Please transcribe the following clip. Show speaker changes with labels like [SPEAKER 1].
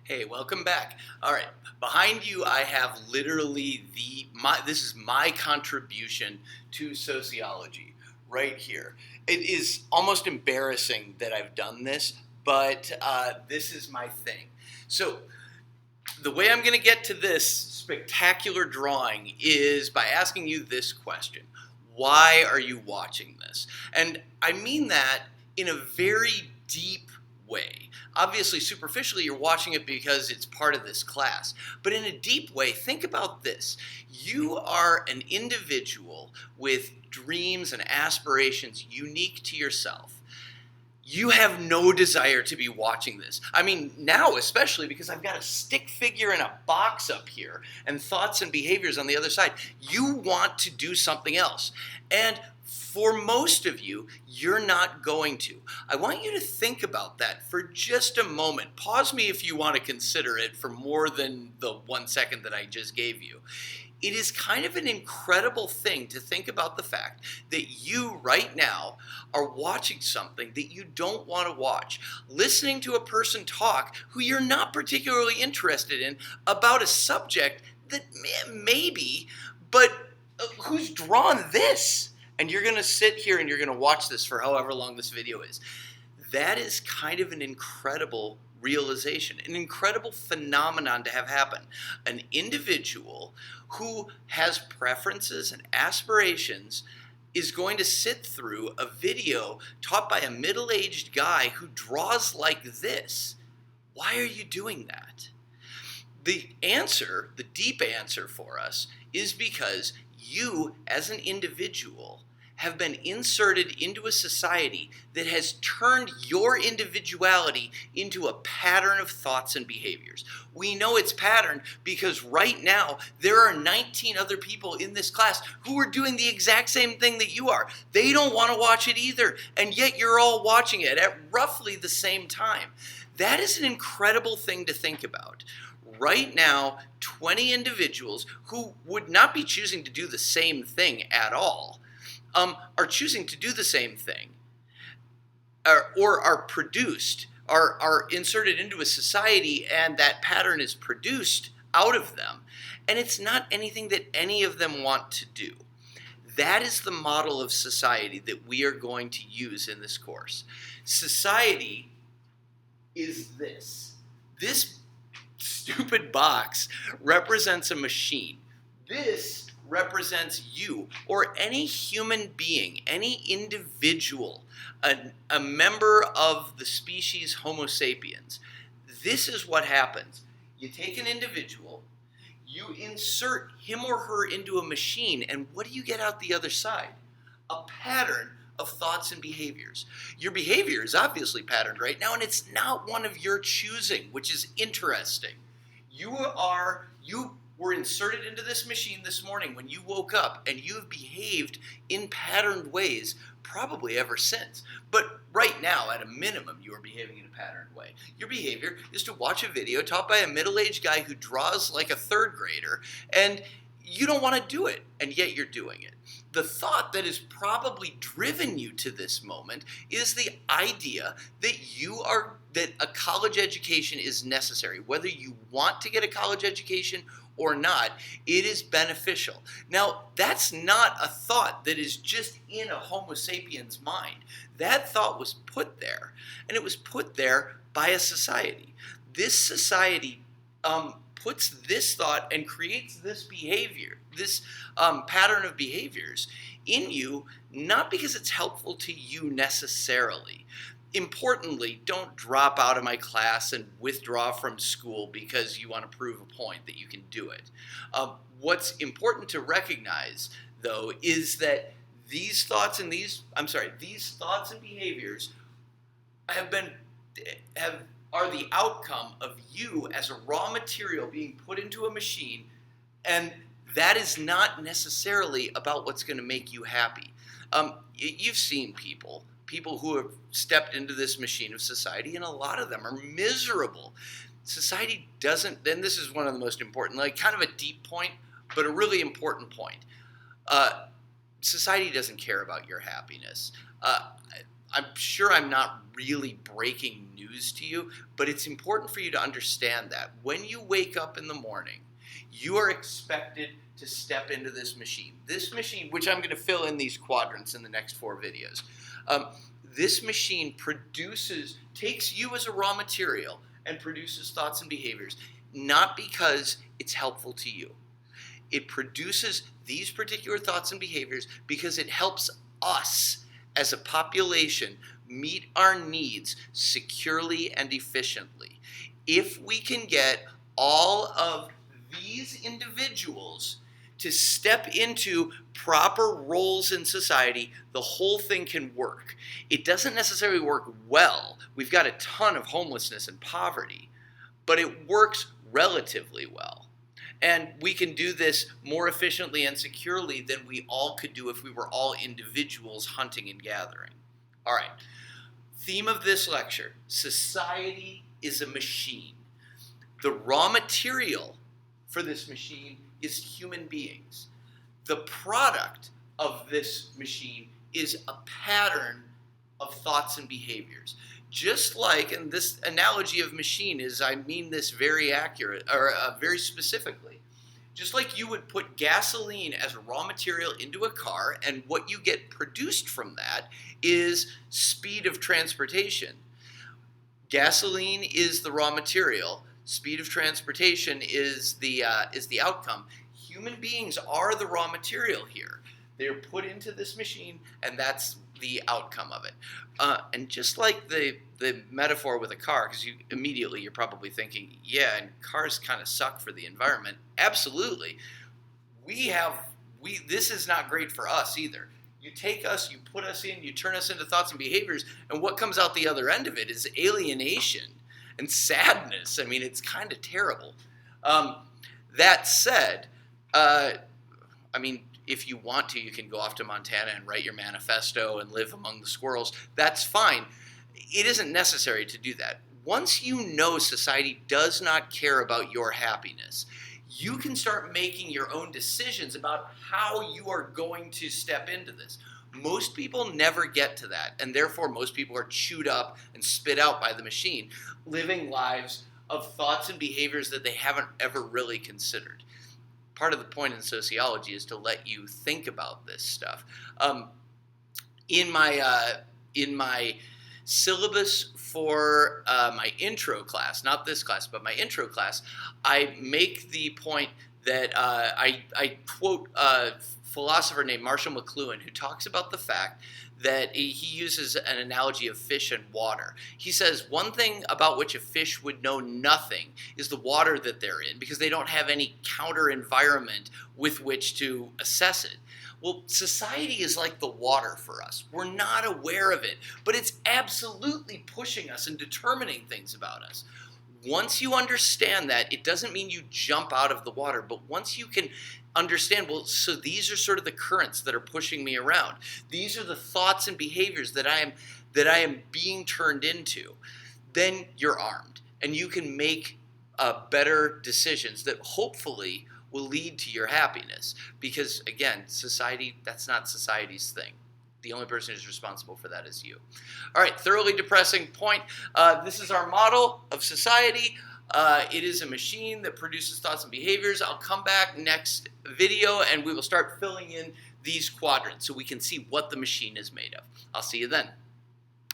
[SPEAKER 1] Hey, welcome back. All right, behind you I have literally this is my contribution to sociology right here. It is almost embarrassing that I've done this, but this is my thing. So the way I'm going to get to this spectacular drawing is by asking you this question. Why are you watching this? And I mean that in a very deep way. Obviously, superficially, you're watching it because it's part of this class. But in a deep way, think about this. You are an individual with dreams and aspirations unique to yourself. You have no desire to be watching this. I mean, now especially because I've got a stick figure in a box up here and thoughts and behaviors on the other side. You want to do something else. And for most of you, you're not going to. I want you to think about that for just a moment. Pause me if you want to consider it for more than the 1 second that I just gave you. It is kind of an incredible thing to think about the fact that you right now are watching something that you don't want to watch, listening to a person talk who you're not particularly interested in about a subject that maybe, but who's drawn this? And you're going to sit here and you're going to watch this for however long this video is. That is kind of an incredible realization, an incredible phenomenon to have happen. An individual who has preferences and aspirations is going to sit through a video taught by a middle-aged guy who draws like this. Why are you doing that? The answer, the deep answer for us, is because you as an individual have been inserted into a society that has turned your individuality into a pattern of thoughts and behaviors. We know it's patterned because right now there are 19 other people in this class who are doing the exact same thing that you are. They don't want to watch it either, and yet you're all watching it at roughly the same time. That is an incredible thing to think about. Right now, 20 individuals who would not be choosing to do the same thing at all are choosing to do the same thing, or are produced, are inserted into a society, and that pattern is produced out of them, and it's not anything that any of them want to do. That is the model of society that we are going to use in this course. Society is this. This stupid box represents a machine. This represents you or any human being, any individual, a member of the species Homo sapiens. This is what happens. You take an individual, you insert him or her into a machine, and what do you get out the other side? A pattern of thoughts and behaviors. Your behavior is obviously patterned right now, and it's not one of your choosing, which is interesting. You were inserted into this machine this morning when you woke up, and you have behaved in patterned ways probably ever since. But right now, at a minimum, you are behaving in a patterned way. Your behavior is to watch a video taught by a middle-aged guy who draws like a third grader, and you don't want to do it, and yet you're doing it. The thought that has probably driven you to this moment is the idea that a college education is necessary. Whether you want to get a college education or not, it is beneficial. Now, that's not a thought that is just in a Homo sapiens mind. That thought was put there, and it was put there by a society. This society puts this thought and creates this behavior, this pattern of behaviors in you, not because it's helpful to you necessarily. Importantly, don't drop out of my class and withdraw from school because you want to prove a point that you can do it. What's important to recognize, though, is that these thoughts and behaviors are the outcome of you as a raw material being put into a machine, and that is not necessarily about what's going to make you happy. You've seen people who have stepped into this machine of society, and a lot of them are miserable. Society doesn't, and this is one of the most important, like kind of a deep point, but a really important point. Society doesn't care about your happiness. I'm sure I'm not really breaking news to you, but it's important for you to understand that when you wake up in the morning, you are expected to step into this machine. This machine, which I'm going to fill in these quadrants in the next 4 videos. This machine takes you as a raw material and produces thoughts and behaviors, not because it's helpful to you. It produces these particular thoughts and behaviors because it helps us as a population meet our needs securely and efficiently. If we can get all of these individuals to step into proper roles in society, the whole thing can work. It doesn't necessarily work well. We've got a ton of homelessness and poverty, but it works relatively well. And we can do this more efficiently and securely than we all could do if we were all individuals hunting and gathering. All right. Theme of this lecture: society is a machine. The raw material for this machine is human beings. The product of this machine is a pattern of thoughts and behaviors. Just like, and this analogy of machine is, I mean this very accurate, or very specifically. Just like you would put gasoline as a raw material into a car, and what you get produced from that is speed of transportation. Gasoline is the raw material. Speed of transportation is the outcome. Human beings are the raw material here. They're put into this machine, and that's the outcome of it. And just like the metaphor with a car, because you're probably thinking, yeah, and cars kind of suck for the environment. Absolutely. This is not great for us either. You take us, you put us in, you turn us into thoughts and behaviors, and what comes out the other end of it is alienation and sadness. I mean, it's kind of terrible. That said, if you want to, you can go off to Montana and write your manifesto and live among the squirrels. That's fine. It isn't necessary to do that. Once you know society does not care about your happiness, you can start making your own decisions about how you are going to step into this. Most people never get to that, and therefore most people are chewed up and spit out by the machine, living lives of thoughts and behaviors that they haven't ever really considered. Part of the point in sociology is to let you think about this stuff. In my syllabus for my intro class, not this class, but my intro class, I make the point that I quote a philosopher named Marshall McLuhan, who talks about the fact that he uses an analogy of fish and water. He says one thing about which a fish would know nothing is the water that they're in, because they don't have any counter environment with which to assess it. Well, society is like the water for us. We're not aware of it, but it's absolutely pushing us and determining things about us. Once you understand that, it doesn't mean you jump out of the water, but once you can understand, well, so these are sort of the currents that are pushing me around. These are the thoughts and behaviors that I am being turned into. Then you're armed, and you can make better decisions that hopefully will lead to your happiness. Because again, society, that's not society's thing. The only person who's responsible for that is you. All right, thoroughly depressing point. This is our model of society. It is a machine that produces thoughts and behaviors. I'll come back next video and we will start filling in these quadrants so we can see what the machine is made of. I'll see you then.